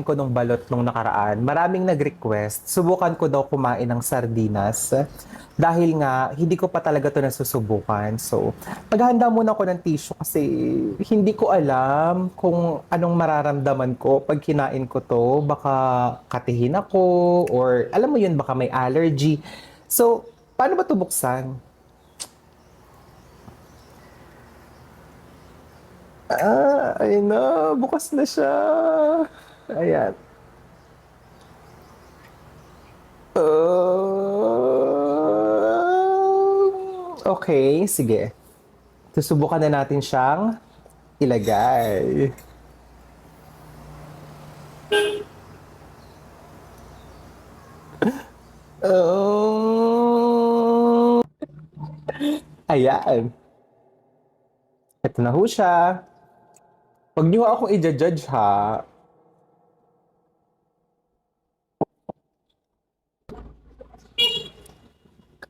ko nung balot nung nakaraan, maraming nag-request, subukan ko daw kumain ng sardinas. Dahil nga, hindi ko pa talaga to nasusubukan. So, maghahanda muna ako ng tissue kasi hindi ko alam kung anong mararamdaman ko pag kinain ko to. Baka katihin ako or alam mo yun, baka may allergy. So, paano ba to buksan? Ayun na, bukas na siya. Ayan. Okay, sige. Susubukan na natin siyang ilagay. Oh, ayan. Ito na ho siya. Huwag niyo akong i-judge ha.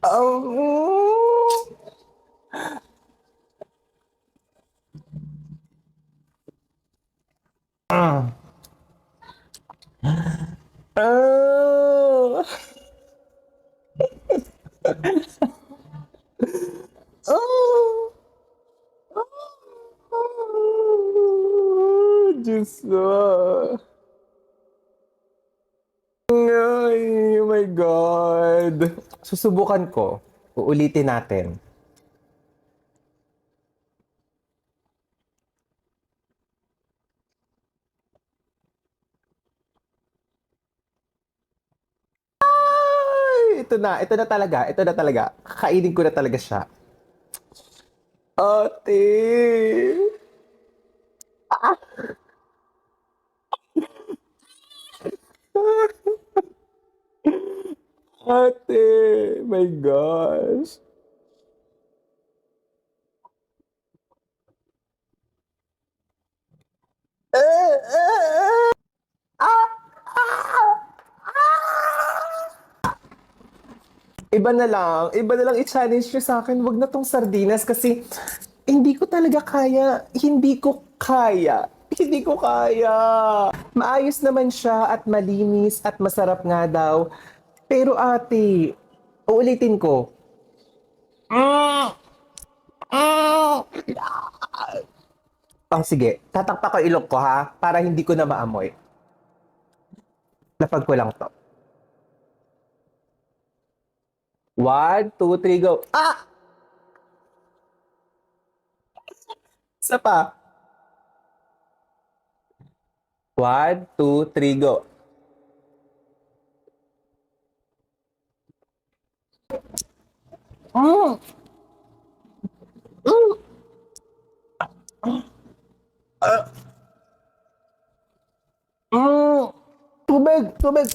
Oh, ah, ah, ah, Diyos ko. Ay, oh my God. Susubukan ko. Uulitin natin. Ay, ito na talaga, ito na talaga. Kakainin ko na talaga siya. Ate! Ate! My gosh. Eh, eh, eh. Ah! Ah! Iba na lang i-challenge nyo sa akin. Wag na tong sardinas kasi hindi ko talaga kaya. Hindi ko kaya. Hindi ko kaya. Maayos naman siya at malinis at masarap nga daw. Pero ate, uulitin ko. Mm, mm. Oh, sige. Tatakpa ko ilok ko ha para hindi ko na maamoy. Lapag ko lang to. One, two, three, go. Ah! Isa pa. One, two, three, go. Mm, mm, mm. Tubig, tubig.